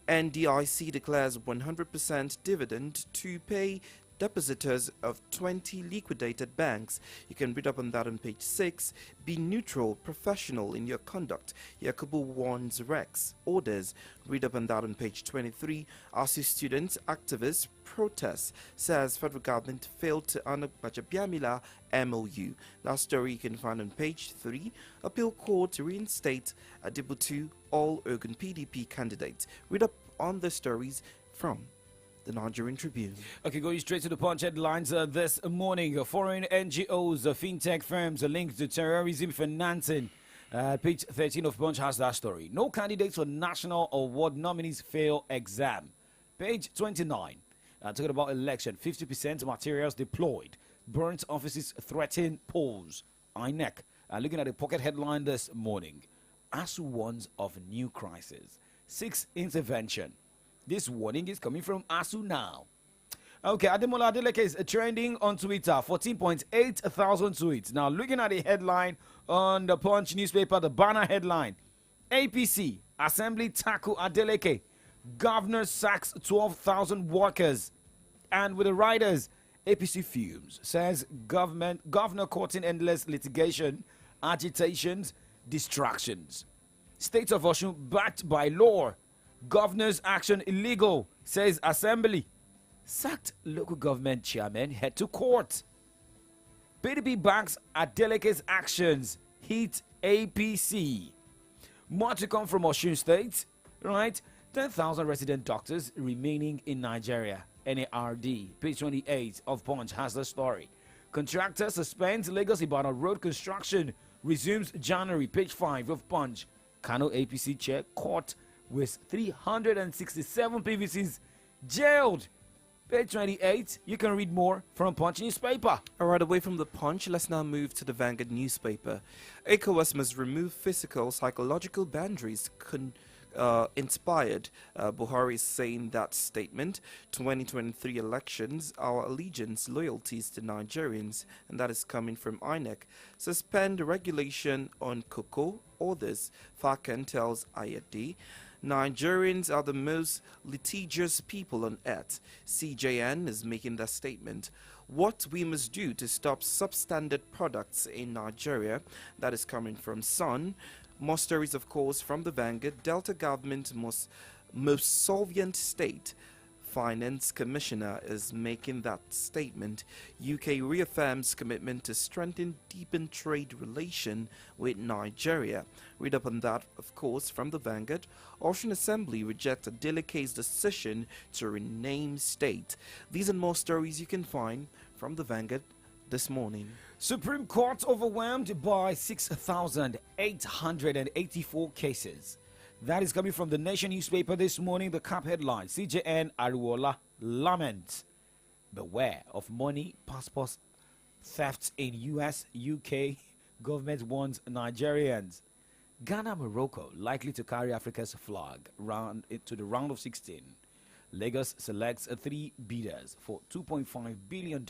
[SPEAKER 2] NDIC declares 100% dividend to pay depositors of 20 liquidated banks. You can read up on that on page 6. Be neutral, professional in your conduct. Yakubu warns Rex. Orders. Read up on that on page 23. ASU students, activists, protests. Says federal government failed to honor Bajabiamila MOU. That story you can find on page 3. Appeal court to reinstate Adibutu all Ogun PDP candidates. Read up on the stories from the Nigerian Tribune.
[SPEAKER 3] Okay, going straight to the punch headlines this morning. Foreign NGOs, fintech firms linked to terrorism financing. Page 13 of Punch has that story. No candidates for national award nominees fail exam. Page 29. Talking about election, 50% materials deployed. Burnt offices threaten polls. INEC. Looking at the pocket headline this morning. ASU warns of new crisis. 6 intervention. This warning is coming from ASU now. Okay, Ademola Adeleke is trending on Twitter, 14.8 thousand tweets. Now, looking at the headline on the Punch newspaper, the banner headline, APC, Assembly tackle Adeleke, Governor sacks 12,000 workers. And with the riders, APC fumes, says Governor courting endless litigation, agitations, distractions. State of Osun backed by law. Governor's action illegal, says Assembly. Sacked local government chairman head to court. PDP backs Adeleke's actions hit APC. More to come from Osun State, right? 10,000 resident doctors remaining in Nigeria. NARD, page 28 of Punch has the story. Contractor suspends Lagos Ibadan road construction, resumes January, page 5 of Punch. Kano APC chair caught with 367 PVCs jailed. Page 28. You can read more from Punch newspaper.
[SPEAKER 2] All right, away from the Punch, let's now move to the Vanguard newspaper. ECOWAS must remove physical, psychological boundaries inspired. Buhari is saying that statement. 2023 elections, our allegiance, loyalties to Nigerians, and that is coming from INEC. Suspend regulation on cocoa. Others, Fakan tells IAD. Nigerians are the most litigious people on earth. CJN is making that statement. What we must do to stop substandard products in Nigeria, that is coming from Sun. More stories, of course, from the Vanguard. Delta government most solvent state. Finance Commissioner is making that statement. UK reaffirms commitment to strengthen deepen trade relation with Nigeria. Read up on that, of course, from the Vanguard. Ocean Assembly rejects Adeleke's decision to rename state. These and more stories you can find from the Vanguard this morning.
[SPEAKER 3] Supreme Court overwhelmed by 6,884 cases. That is coming from the Nation newspaper this morning. The cap headline, CJN Ariwola laments. Beware of money passport thefts in US, UK. Government warns Nigerians. Ghana, Morocco likely to carry Africa's flag to the round of 16. Lagos selects 3 bidders for $2.5 billion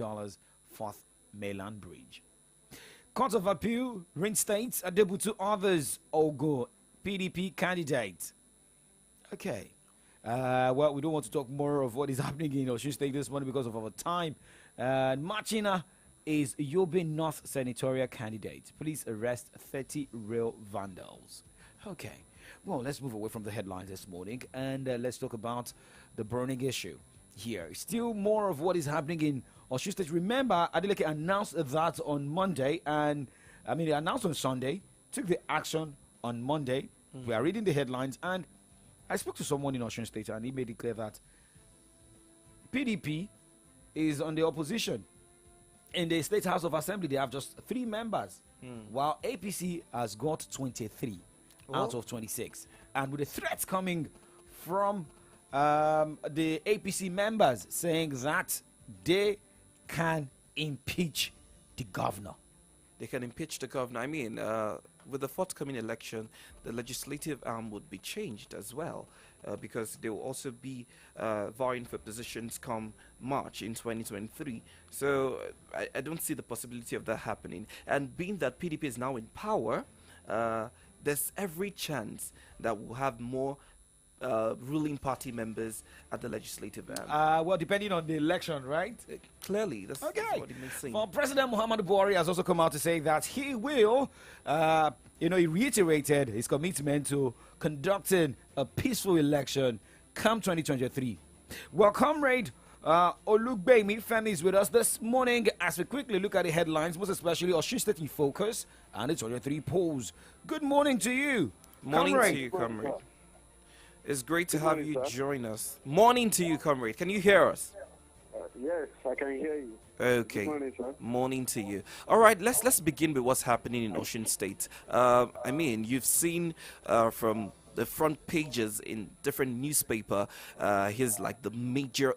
[SPEAKER 3] Fourth Mainland Bridge. Court of Appeal reinstates Adebutu others Ogo PDP candidate. Okay. Well, we don't want to talk more of what is happening in Osun State this morning because of our time. Machina is Yobe North senatorial candidate. Police arrest 30 real vandals. Okay. Well, let's move away from the headlines this morning and let's talk about the burning issue here. Still more of what is happening in Osun State. Remember, Adeleke announced that on Monday, and he announced on Sunday, took the action on Monday. We are reading the headlines, and I spoke to someone in Osun State, and he made it clear that PDP is on the opposition. in the State House of Assembly, they have just 3 members, while APC has got 23 out of 26. And with the threats coming from the APC members saying that they can impeach the governor.
[SPEAKER 2] They can impeach the governor. I mean, with the forthcoming election, the legislative arm would be changed as well, because they will also be vying for positions come March in 2023. So I don't see the possibility of that happening. And being that PDP is now in power, there's every chance that we'll have more ruling party members at the legislative arm.
[SPEAKER 3] Well, depending on the election, right?
[SPEAKER 2] Clearly, that's what it may seem.
[SPEAKER 3] Well, President Muhammadu Buhari has also come out to say that he will, he reiterated his commitment to conducting a peaceful election come 2023. Well, Comrade Olugbemi Femi is with us this morning as we quickly look at the headlines, most especially Osun State in Focus and the 23 polls. Good morning to you.
[SPEAKER 2] Morning
[SPEAKER 3] Comrade.
[SPEAKER 2] to you, Comrade. It's great to have you join us. Morning to you, Comrade. Can you hear us?
[SPEAKER 5] Yes, I can hear you.
[SPEAKER 2] Okay.
[SPEAKER 5] Good morning, sir.
[SPEAKER 2] Morning to you. All right, let's begin with what's happening in Osun State. I mean, you've seen from the front pages in different newspaper, here's like the major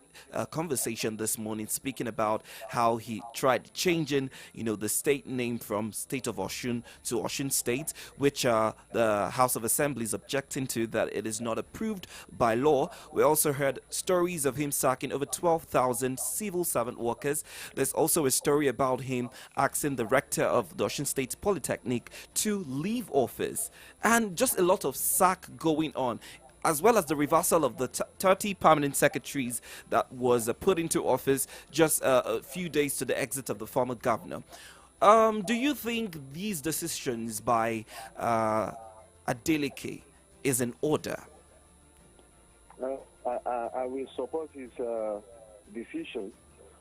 [SPEAKER 2] conversation this morning, speaking about how he tried changing, the state name from State of Osun to Osun State, which the House of Assembly is objecting to, that it is not approved by law. We also heard stories of him sacking over 12,000 civil servant workers. There's also a story about him asking the rector of the Osun State Polytechnic to leave office, and just a lot of sack going on, as well as the reversal of the 30 permanent secretaries that was put into office just a few days to the exit of the former governor. Do you think these decisions by Adeleke is in order?
[SPEAKER 5] I will support his decision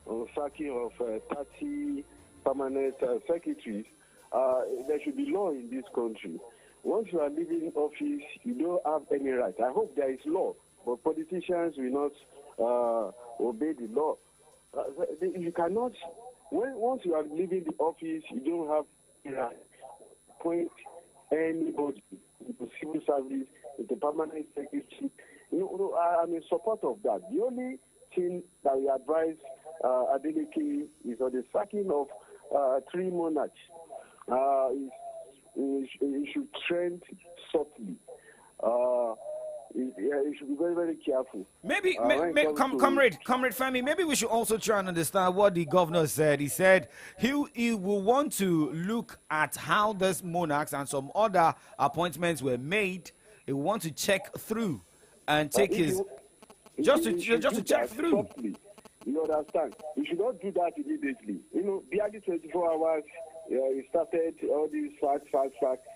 [SPEAKER 5] on sacking of 30 permanent secretaries. There should be law in this country. Once you are leaving office, you don't have any right. I hope there is law, but politicians will not obey the law. You cannot, once you are leaving the office, you don't have any right to appoint anybody into civil service, into permanent secretary. I'm in support of that. The only thing that we advise Adeleke is on the sacking of 3 monarchs. It should trend softly. You should be very, very careful.
[SPEAKER 3] Comrade Femi, maybe we should also try and understand what the governor said. He said he will want to look at how these monarchs and some other appointments were made. He will want to check through and take just to check through.
[SPEAKER 5] Softly. You understand? You should not do that immediately. Barely 24 hours. He started all these facts.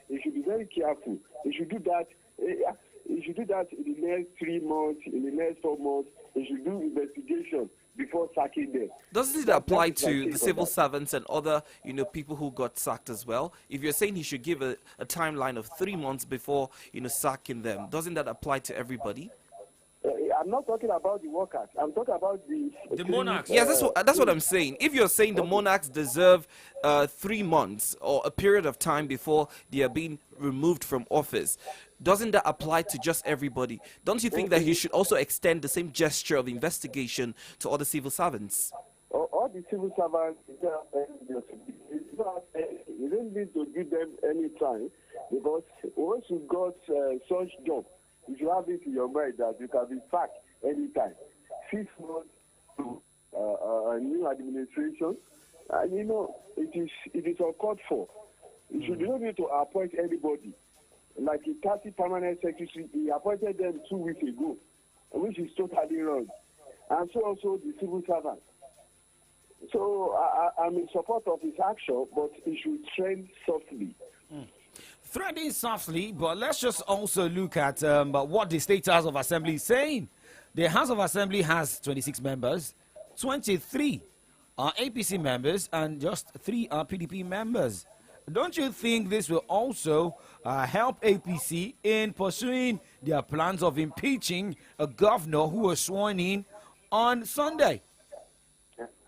[SPEAKER 5] You should be very careful. You should do that. You should do that in the next 3 months, in the next 4 months. You should do investigation before sacking them.
[SPEAKER 2] Doesn't it apply to the civil servants and other, people who got sacked as well? If you're saying he should give a timeline of 3 months before, sacking them, doesn't that apply to everybody?
[SPEAKER 5] I'm not talking about the workers. I'm talking about the
[SPEAKER 3] monarchs.
[SPEAKER 2] Yes, that's what I'm saying. If you're saying the monarchs deserve 3 months or a period of time before they are being removed from office, doesn't that apply to just everybody? Don't you think that he should also extend the same gesture of investigation to other civil servants?
[SPEAKER 5] All the civil servants, you don't need to give them any time, because once you got such job, you should have it in your mind that you can be sacked anytime. 6 months to a new administration, it is uncalled for. You should not need to appoint anybody. Like the 30 permanent secretary, he appointed them 2 weeks ago, which is totally wrong. And so also the civil servants. So I'm in support of his action, but he should trend softly.
[SPEAKER 3] Threading softly, but let's just also look at what the State House of Assembly is saying. The House of Assembly has 26 members, 23 are APC members, and just 3 are PDP members. Don't you think this will also help APC in pursuing their plans of impeaching a governor who was sworn in on Sunday?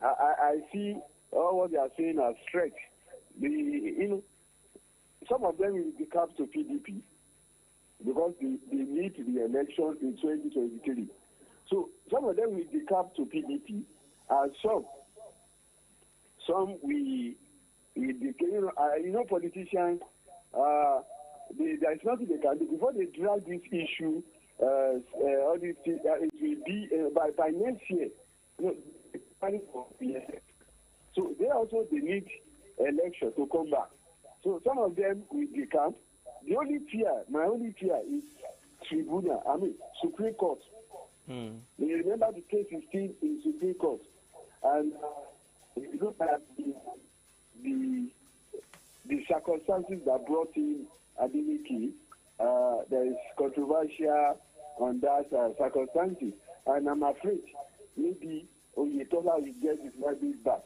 [SPEAKER 5] I see all what they are saying are stretch. Some of them will be capped to PDP because they need the election in 2023. So some of them will be capped to PDP, and some we politicians. There is nothing they can do before they drag this issue. All these things, it will be by next year. So they need election to come back. So some of them will decamp. My only fear is Supreme Court. You remember the case is still in Supreme Court, and if you look at the circumstances that brought in Adeleke, there is controversial on that circumstances, and I'm afraid maybe Oyetola will get his money back.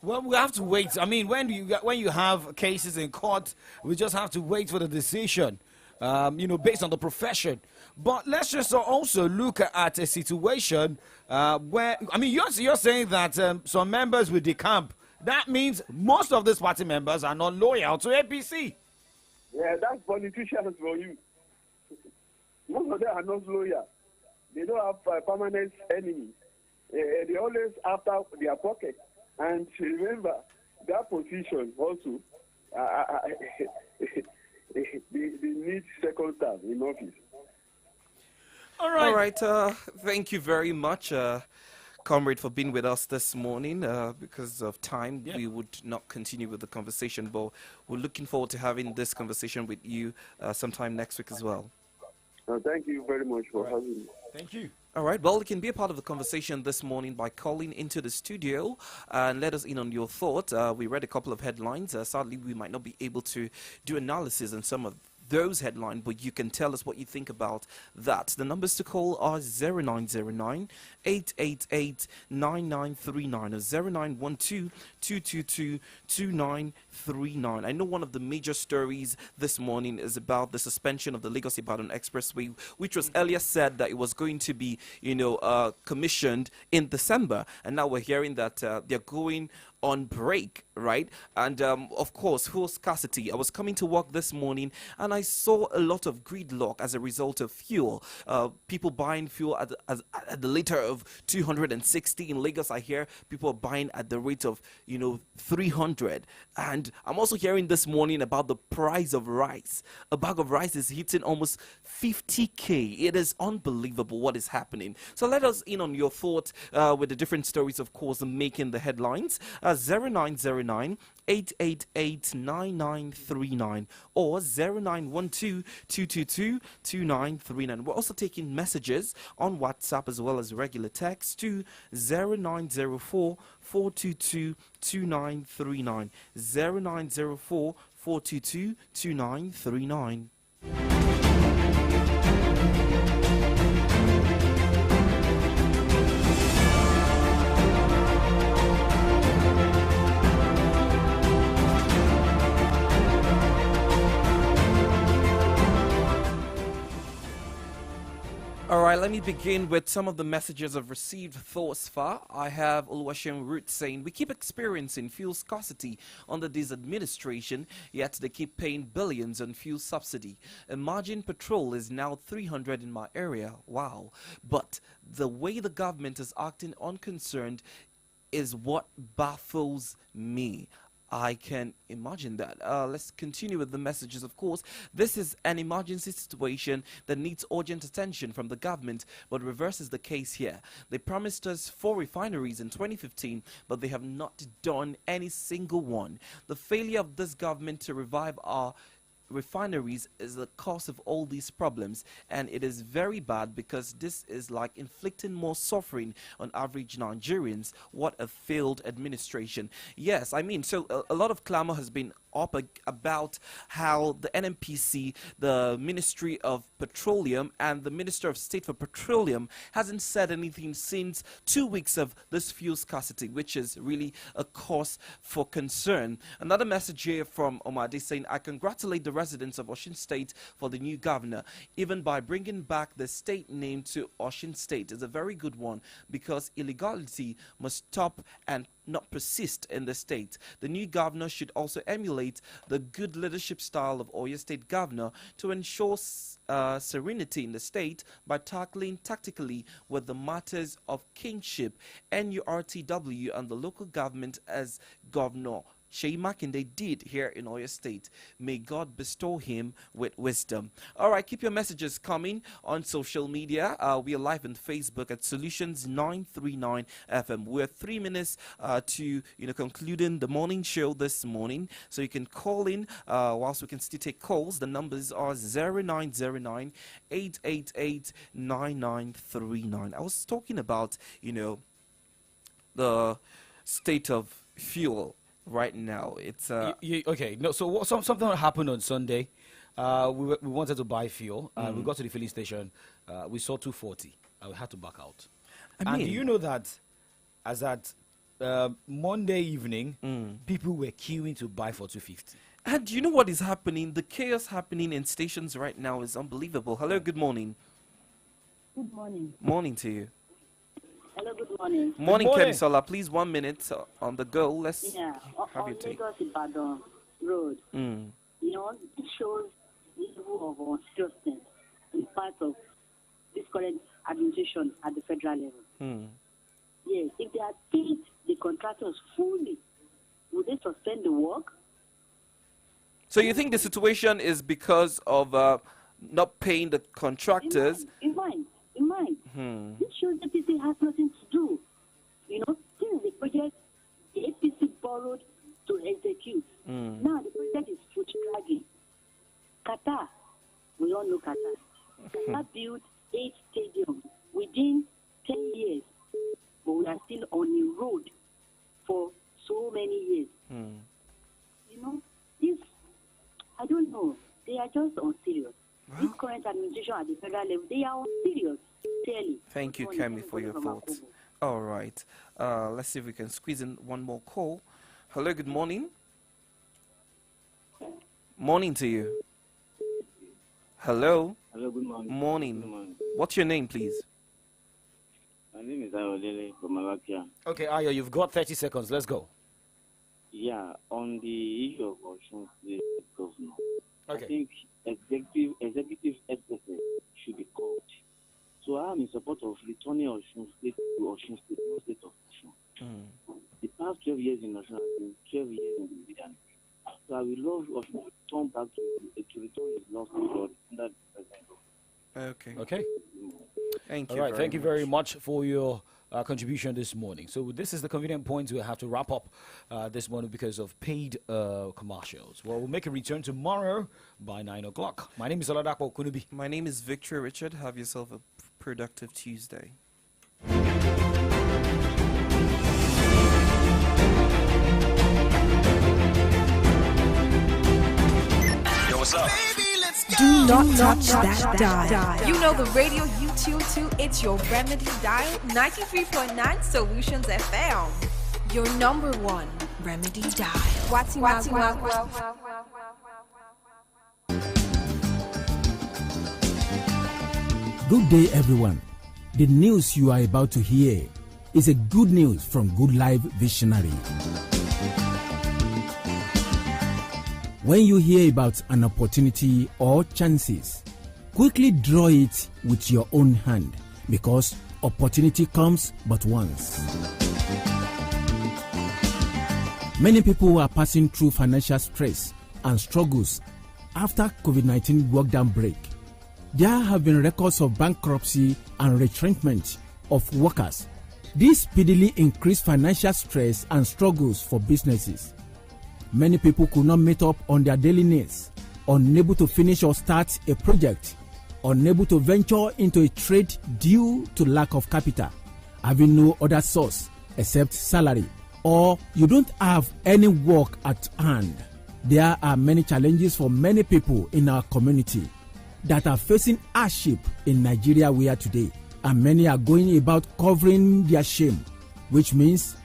[SPEAKER 3] Well, we have to wait. I mean, when you have cases in court, we just have to wait for the decision, based on the profession. But let's just also look at a situation where, I mean, you're saying that some members will decamp. That means most of these party members are not loyal to APC.
[SPEAKER 5] Yeah, that's politicians for you. Most of them are not loyal. They don't have permanent enemies. They always after their pocket. And remember, that position also, they need second term in office.
[SPEAKER 2] All right. Thank you very much, Comrade, for being with us this morning. Because of time, we would not continue with the conversation, but we're looking forward to having this conversation with you sometime next week as well.
[SPEAKER 5] Thank you very much for having me.
[SPEAKER 3] Thank you.
[SPEAKER 2] All right. Well, you can be a part of the conversation this morning by calling into the studio and let us in on your thoughts. We read a couple of headlines. Sadly, we might not be able to do analysis on some of those headlines, but you can tell us what you think about that. The numbers to call are 0909 888 9939 or 0912 222 2939. I know one of the major stories this morning is about the suspension of the Lagos-Ibadan Expressway, which was earlier said that it was going to be, commissioned in December, and now we're hearing that they're going on break, right? And of course, fuel scarcity. I was coming to work this morning and I saw a lot of gridlock as a result of fuel. People buying fuel at the liter of 260 in Lagos. I hear people are buying at the rate of 300. And I'm also hearing this morning about the price of rice. A bag of rice is hitting almost 50k. It is unbelievable what is happening. So let us in on your thoughts with the different stories, of course, making the headlines. 0909 888 9939 or 0912 222 2939. We're also taking messages on WhatsApp as well as regular text to 0904 422 2939 0904 422 2939. All right, let me begin with some of the messages I've received thus far. I have Oluwaseun Root saying, we keep experiencing fuel scarcity under this administration, yet they keep paying billions on fuel subsidy. Imagine petrol is now 300 in my area. Wow. But the way the government is acting unconcerned is what baffles me. I can imagine that. Let's continue with the messages, of course. This is an emergency situation that needs urgent attention from the government, but reverses the case here. They promised us 4 refineries in 2015, but they have not done any single one. The failure of this government to revive our refineries is the cause of all these problems, and it is very bad because this is like inflicting more suffering on average Nigerians. What a failed administration. Yes, I mean, so a lot of clamor has been up about how the NNPC, the Ministry of Petroleum, and the Minister of State for Petroleum hasn't said anything since 2 weeks of this fuel scarcity, which is really a cause for concern. Another message here from Omade saying, I congratulate the residents of Osun State for the new governor, even by bringing back the state name to Osun State. It's a very good one because illegality must stop and not persist in the state. The new governor should also emulate the good leadership style of Oyo State governor to ensure serenity in the state by tackling tactically with the matters of kingship, NURTW, and the local government as Governor Sheyi Makinde did here in Oyo State. May God bestow him with wisdom. All right, keep your messages coming on social media. We are live on Facebook at Solutions 939 FM. We're 3 minutes to concluding the morning show this morning, so you can call in whilst we can still take calls. The numbers are 0909 888 9939. I was talking about the state of fuel. Right now, it's
[SPEAKER 3] okay. No, so something happened on Sunday. We wanted to buy fuel. We got to the filling station. We saw 240. We had to back out. And do you know that as at Monday evening, people were queuing to buy for 250?
[SPEAKER 2] And you know what is happening? The chaos happening in stations right now is unbelievable. Hello, good morning.
[SPEAKER 6] Good morning.
[SPEAKER 2] Morning to you.
[SPEAKER 6] Hello, good morning.
[SPEAKER 2] Morning, Kemisola. Please, 1 minute on the go. Let's have your take.
[SPEAKER 6] Lagos Ibadan Road. It shows the level of unseriousness in part of this current administration at the federal level. Yes, if they had paid the contractors fully, would they suspend the work?
[SPEAKER 2] So you think the situation is because of not paying the contractors?
[SPEAKER 6] In mind. This shows the APC has nothing to do. This is the project the APC borrowed to execute. Now the project is foot dragging. Qatar, we all know Qatar. Qatar built 8 stadiums within 10 years, but we are still on the road for so many years. This, I don't know, they are just unserious. This current administration at the federal level, they are unserious.
[SPEAKER 2] Thank you, Kemi, for your thoughts. All right. Let's see if we can squeeze in one more call. Hello, good morning. Morning to you. Hello.
[SPEAKER 10] Hello, good morning.
[SPEAKER 2] Morning.
[SPEAKER 10] Good morning.
[SPEAKER 2] What's your name, please?
[SPEAKER 10] My name is Ayolele from Malakia.
[SPEAKER 3] Okay, Ayo, you've got 30 seconds. Let's go.
[SPEAKER 10] Yeah, on the issue of Osun State governor,
[SPEAKER 3] okay.
[SPEAKER 10] I think executive exercise should be called. So I am in support of returning Osun State to Osun State, no state of Osun. The past 12 years in Osun has been 12 years in the wilderness. So I will love Osun to return back to return his lost glory under the president.
[SPEAKER 2] Okay. Thank you.
[SPEAKER 3] All right. Thank you very much for your contribution this morning. So this is the convenient point we have to wrap up this morning because of paid commercials. Well, we'll make a return tomorrow by 9 o'clock. My name is Oladapo Kunubi.
[SPEAKER 2] My name is Victor Richard. Have yourself a productive Tuesday.
[SPEAKER 14] Yo, what's up?
[SPEAKER 1] Do not touch that dial. You know the radio you tune to, it's your Remedy dial, 93.9 Solutions FM. Your number one Remedy dial. What's
[SPEAKER 13] Good day, everyone. The news you are about to hear is a good news from Good Life Visionary. When you hear about an opportunity or chances, quickly draw it with your own hand because opportunity comes but once. Many people are passing through financial stress and struggles after COVID-19 lockdown break. There have been records of bankruptcy and retrenchment of workers. This speedily increased financial stress and struggles for businesses. Many people could not meet up on their daily needs, unable to finish or start a project, unable to venture into a trade due to lack of capital, having no other source except salary, or you don't have any work at hand. There are many challenges for many people in our community that are facing hardship in Nigeria we are today, and many are going about covering their shame, which means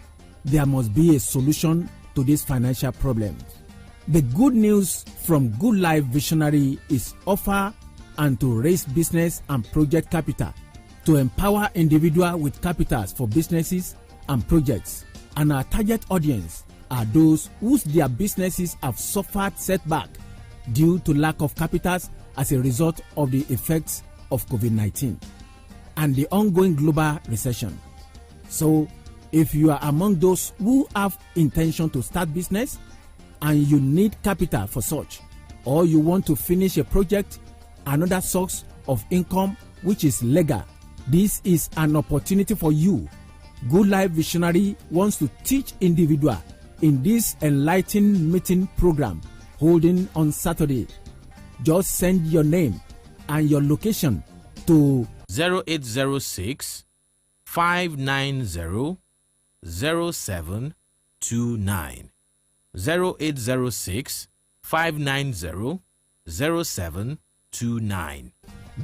[SPEAKER 13] there must be a solution to these financial problems. The good news from Good Life Visionary is offer and to raise business and project capital to empower individuals with capitals for businesses and projects. And our target audience are those whose their businesses have suffered setback due to lack of capitals as a result of the effects of COVID-19 and the ongoing global recession. So, if you are among those who have intention to start business and you need capital for such, or you want to finish a project, another source of income which is legal, this is an opportunity for you. Good Life Visionary wants to teach individuals in this enlightening meeting program holding on Saturday. Just send your name and your location to
[SPEAKER 11] 0806 590 0729. 0806 590 0729.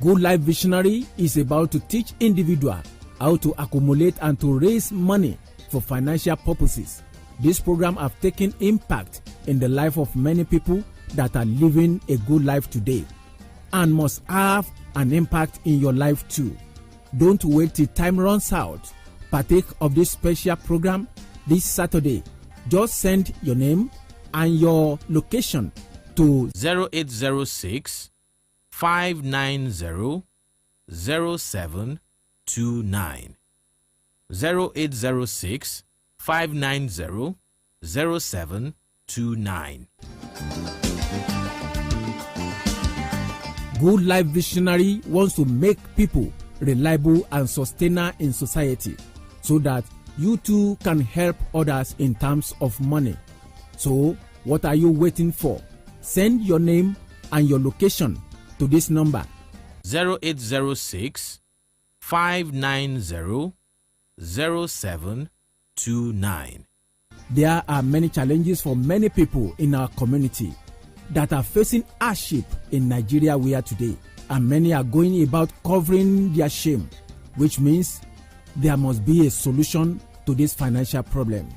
[SPEAKER 13] Good Life Visionary is about to teach individuals how to accumulate and to raise money for financial purposes. This program has taken impact in the life of many people that are living a good life today and must have an impact in your life too. Don't wait till time runs out. Partake of this special program this Saturday. Just send your name and your location to
[SPEAKER 11] 0806 590 0729. 0806 590 0729.
[SPEAKER 13] Good Life Visionary wants to make people reliable and sustainer in society so that you too can help others in terms of money. So, what are you waiting for? Send your name and your location to this number
[SPEAKER 11] 0806 590 0729.
[SPEAKER 13] There are many challenges for many people in our community that are facing hardship in Nigeria we are today, and many are going about covering their shame, which means there must be a solution to these financial problems.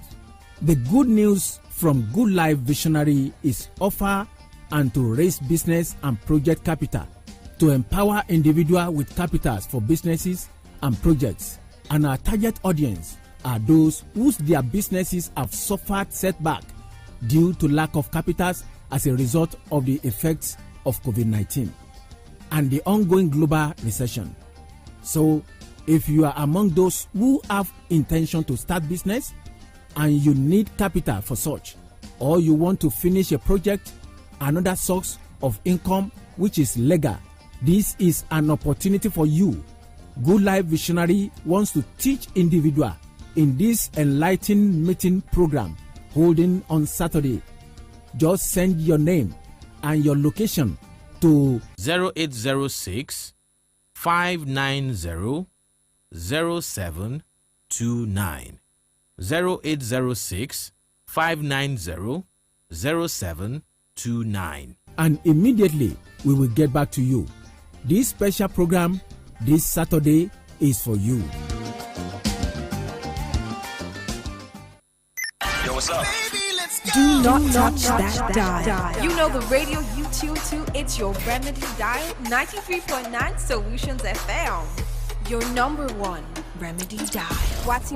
[SPEAKER 13] The good news from Good Life Visionary is offer and to raise business and project capital to empower individuals with capitals for businesses and projects. And our target audience are those whose their businesses have suffered setback due to lack of capitals as a result of the effects of COVID-19 and the ongoing global recession. So, if you are among those who have intention to start business and you need capital for such, or you want to finish a project, another source of income which is legal, this is an opportunity for you. Good Life Visionary wants to teach individuals in this enlightening meeting program holding on Saturday. Just send your name and your location to
[SPEAKER 11] 0806 590 0729. 0806 590 0729.
[SPEAKER 13] And immediately we will get back to you. This special program this Saturday is for you.
[SPEAKER 12] Yo, what's up?
[SPEAKER 1] Do not touch that dial. You know the radio you tune to, it's your Remedy Dial 93.9 Solutions FM. Your number one Remedy Dial. What's